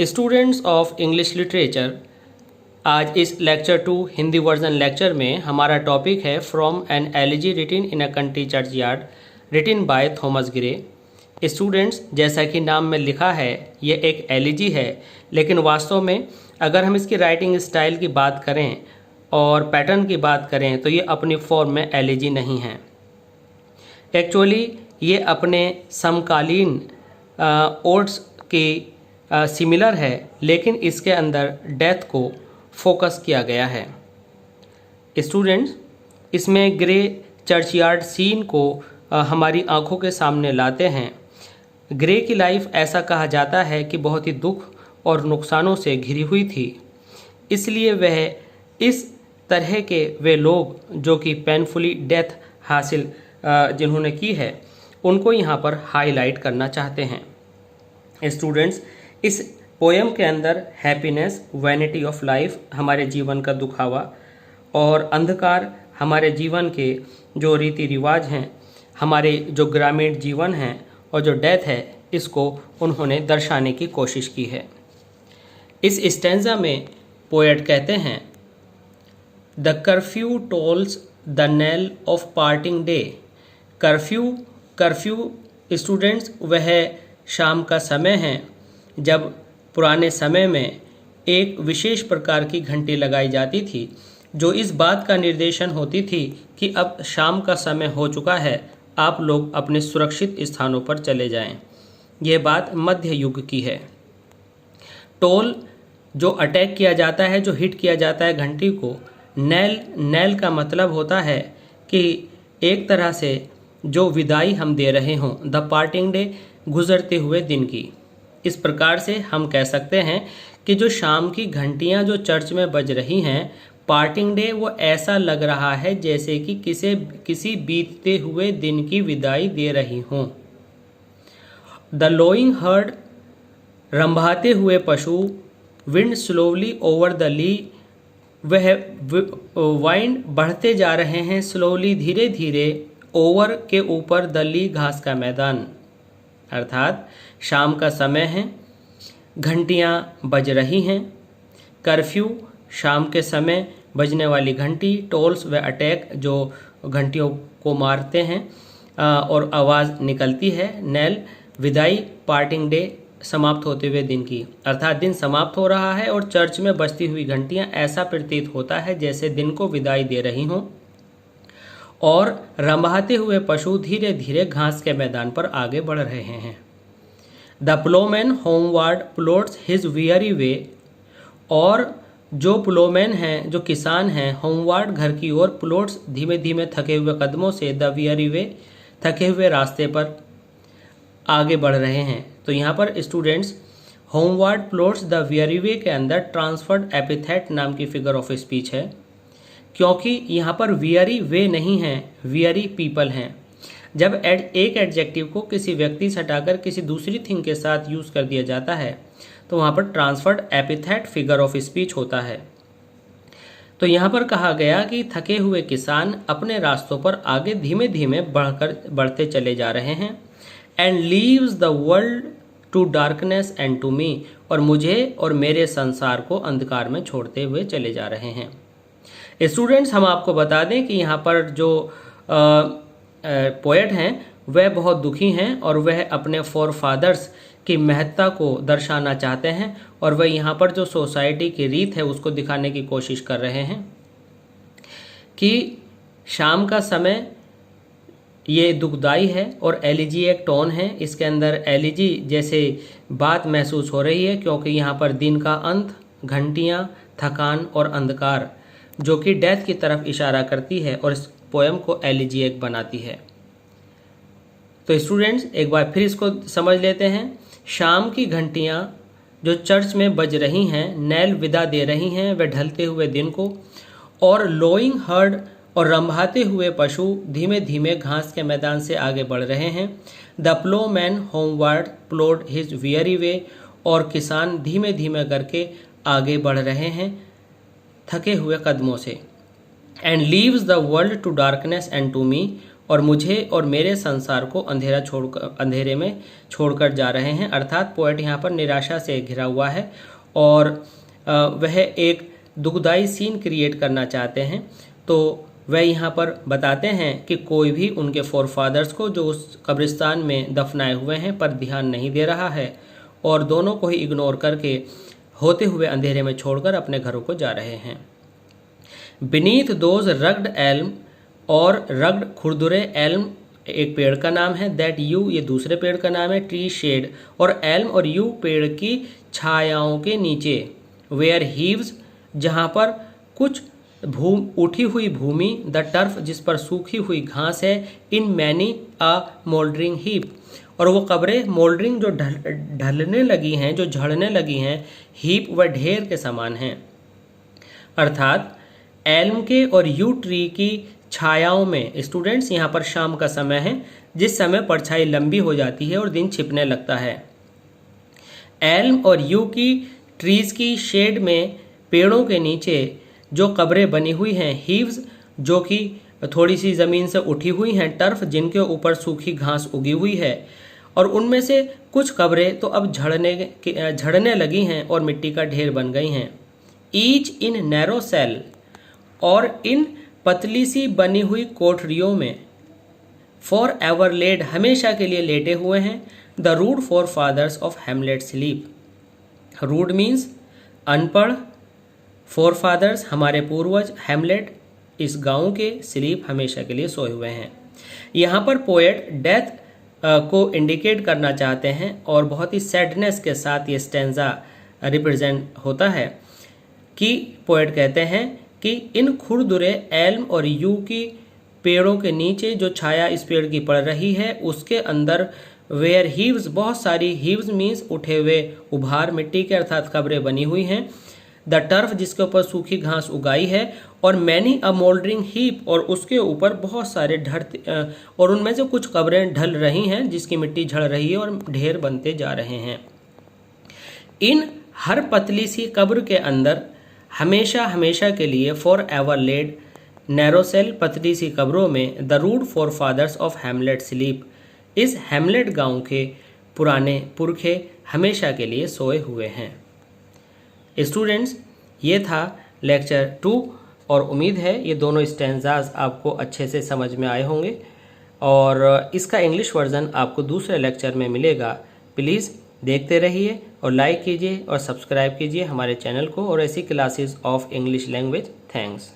Students of English literature, आज इस lecture 2 Hindi version lecture में हमारा टॉपिक है from an elegy रिटिन in a country churchyard रिटिन by Thomas Gray. Students, जैसा कि नाम में लिखा है, ये एक एलिजी है, लेकिन वास्तव में अगर हम इसकी राइटिंग स्टाइल की बात करें और पैटर्न की बात करें तो ये अपनी फॉर्म में एलिजी नहीं है। एक्चुअली ये अपने समकालीन ओड्स की सिमिलर है, लेकिन इसके अंदर डेथ को फोकस किया गया है। स्टूडेंट्स, इसमें ग्रे चर्चयार्ड सीन को हमारी आंखों के सामने लाते हैं। ग्रे की लाइफ ऐसा कहा जाता है कि बहुत ही दुख और नुकसानों से घिरी हुई थी, इसलिए वह इस तरह के वे लोग जो कि पेनफुली डेथ हासिल जिन्होंने की है उनको यहाँ पर हाईलाइट करना चाहते हैं। स्टूडेंट्स, इस पोएम के अंदर हैप्पीनेस, वैनिटी ऑफ लाइफ, हमारे जीवन का दुखावा, और अंधकार, हमारे जीवन के जो रीति रिवाज हैं, हमारे जो ग्रामीण जीवन हैं, और जो डेथ है, इसको उन्होंने दर्शाने की कोशिश की है। इस स्टैंजा में पोएट कहते हैं, the curfew tolls the knell of parting day. Curfew students वह शाम का समय है जब पुराने समय में एक विशेष प्रकार की घंटी लगाई जाती थी जो इस बात का निर्देशन होती थी कि अब शाम का समय हो चुका है, आप लोग अपने सुरक्षित स्थानों पर चले जाएं। यह बात मध्य युग की है। टोल जो अटैक किया जाता है, जो हिट किया जाता है घंटी को। नेल का मतलब होता है कि एक तरह से जो विदाई हम दे रहे हों, द पार्टिंग डे, गुजरते हुए दिन की। इस प्रकार से हम कह सकते हैं कि जो शाम की घंटियां जो चर्च में बज रही हैं, पार्टिंग डे, वो ऐसा लग रहा है जैसे कि किसी बीतते हुए दिन की विदाई दे रही हों। द लोइंग हर्ड, रंभाते हुए पशु, विंड स्लोवली ओवर द ली, वह वाइंड बढ़ते जा रहे हैं, स्लोवली धीरे धीरे, ओवर के ऊपर, द ली घास का मैदान, अर्थात शाम का समय है, घंटियां बज रही हैं। कर्फ्यू, शाम के समय बजने वाली घंटी। टोल्स व अटैक, जो घंटियों को मारते हैं और आवाज़ निकलती है। नेल, विदाई, पार्टिंग डे, समाप्त होते हुए दिन की, अर्थात दिन समाप्त हो रहा है और चर्च में बजती हुई घंटियां ऐसा प्रतीत होता है जैसे दिन को विदाई दे रही हों। और रंभाते हुए पशु धीरे धीरे घास के मैदान पर आगे बढ़ रहे हैं। The ploughman homeward plots his weary way, और जो प्लोमैन हैं, जो किसान हैं, होमवर्ड घर की ओर, प्लोट्स धीमे धीमे थके हुए कदमों से, द वियरी वे थके हुए रास्ते पर आगे बढ़ रहे हैं। तो यहाँ पर students, homeward plots the weary way के अंदर ट्रांसफर्ड एपिथेट नाम की फिगर ऑफ स्पीच है, क्योंकि यहाँ पर वियरी वे नहीं है, वियरी पीपल हैं। जब एक एडजेक्टिव को किसी व्यक्ति से हटाकर किसी दूसरी थिंग के साथ यूज़ कर दिया जाता है तो वहाँ पर transferred epithet figure of speech होता है। तो यहाँ पर कहा गया कि थके हुए किसान अपने रास्तों पर आगे धीमे धीमे बढ़ते चले जा रहे हैं। And leaves the world to darkness and to me, और मुझे और मेरे संसार को अंधकार में छोड़ते हुए चले जा रहे हैं। स्टूडेंट्स, हम आपको बता दें कि यहाँ पर जो पोएट हैं वह बहुत दुखी हैं और वह अपने फोरफादर्स की महत्ता को दर्शाना चाहते हैं, और वह यहाँ पर जो सोसाइटी की रीत है उसको दिखाने की कोशिश कर रहे हैं कि शाम का समय ये दुखदाई है। और एलिजी एक टोन है, इसके अंदर एलिजी जैसे बात महसूस हो रही है, क्योंकि यहाँ पर दिन का अंत, घंटियाँ, थकान और अंधकार जो कि डेथ की तरफ इशारा करती है और इस पोएम को एलिजिएक बनाती है। तो स्टूडेंट्स, एक बार फिर इसको समझ लेते हैं। शाम की घंटियां जो चर्च में बज रही हैं, नेल विदा दे रही हैं वह ढलते हुए दिन को, और लोइंग हर्ड, और रंभाते हुए पशु धीमे धीमे घास के मैदान से आगे बढ़ रहे हैं। The ploughman homeward plod his weary way, और किसान धीमे धीमे करके आगे बढ़ रहे हैं थके हुए कदमों से। And leaves the world to darkness and to me, और मुझे और मेरे संसार को अंधेरे में छोड़कर जा रहे हैं। अर्थात पोएट यहाँ पर निराशा से घिरा हुआ है और वह एक दुखदाई सीन क्रिएट करना चाहते हैं। तो वह यहाँ पर बताते हैं कि कोई भी उनके फोरफादर्स को जो उस कब्रिस्तान में दफनाए हुए हैं पर ध्यान नहीं दे रहा है और दोनों को ही इग्नोर करके होते हुए अंधेरे में छोड़कर अपने घरों को जा रहे हैं। बीनीथ दोज रग्ड एल्म, और रग्ड खुरदुरे, एल्म एक पेड़ का नाम है, दैट यू ये दूसरे पेड़ का नाम है, ट्री शेड और एल्म और यू पेड़ की छायाओं के नीचे, वेयर हीव्स जहाँ पर कुछ उठी हुई भूमि, द टर्फ जिस पर सूखी हुई घास है, इन मैनी अ मोल्डरिंग हीप और वो कब्रें मोल्डरिंग जो ढलने लगी हैं, जो झड़ने लगी हैं, हीप व ढेर के समान हैं। अर्थात एल्म के और यू ट्री की छायाओं में, स्टूडेंट्स यहाँ पर शाम का समय है जिस समय परछाई लंबी हो जाती है और दिन छिपने लगता है। एल्म और यू की ट्रीज की शेड में, पेड़ों के नीचे जो कब्रें बनी हुई हैं, हीव्स जो कि थोड़ी सी ज़मीन से उठी हुई हैं, टर्फ जिनके ऊपर सूखी घास उगी हुई है और उनमें से कुछ कब्रें तो अब झड़ने लगी हैं और मिट्टी का ढेर बन गई हैं। ईच इन नैरो सेल, और इन पतली सी बनी हुई कोठरियों में, फॉर एवर लेड हमेशा के लिए लेटे हुए हैं, the rude forefathers of hamlet sleep. Rude means अनपढ़, फोर फादर्स हमारे पूर्वज, हेमलेट इस गांव के, स्लीप हमेशा के लिए सोए हुए हैं। यहाँ पर पोएट डेथ को इंडिकेट करना चाहते हैं और बहुत ही सैडनेस के साथ ये स्टैंजा रिप्रेजेंट होता है कि पोएट कहते हैं कि इन खुरदुरे एल्म और यू की पेड़ों के नीचे जो छाया इस पेड़ की पड़ रही है उसके अंदर वेयर हीव्स, बहुत सारी हीव्स मीन्स उठे हुए उभार मिट्टी के, अर्थात कब्रें बनी हुई हैं, द टर्फ जिसके ऊपर सूखी घास उगाई है और मैनी अ मोल्डरिंग हीप और उसके ऊपर बहुत सारे और उनमें से कुछ कब्रें ढल रही हैं जिसकी मिट्टी झड़ रही है और ढेर बनते जा रहे हैं। इन हर पतली सी कब्र के अंदर हमेशा हमेशा के लिए, forever laid narrow cell पतली सी कब्रों में, the rude forefathers of hamlet sleep इस हेमलेट गांव के पुराने पुरखे हमेशा के लिए सोए हुए हैं। स्टूडेंट्स, ये था लेक्चर 2 और उम्मीद है ये दोनों स्टैंजाज आपको अच्छे से समझ में आए होंगे और इसका इंग्लिश वर्जन आपको दूसरे लेक्चर में मिलेगा। प्लीज़ देखते रहिए और लाइक कीजिए और सब्सक्राइब कीजिए हमारे चैनल को और ऐसी classes of English language. Thanks.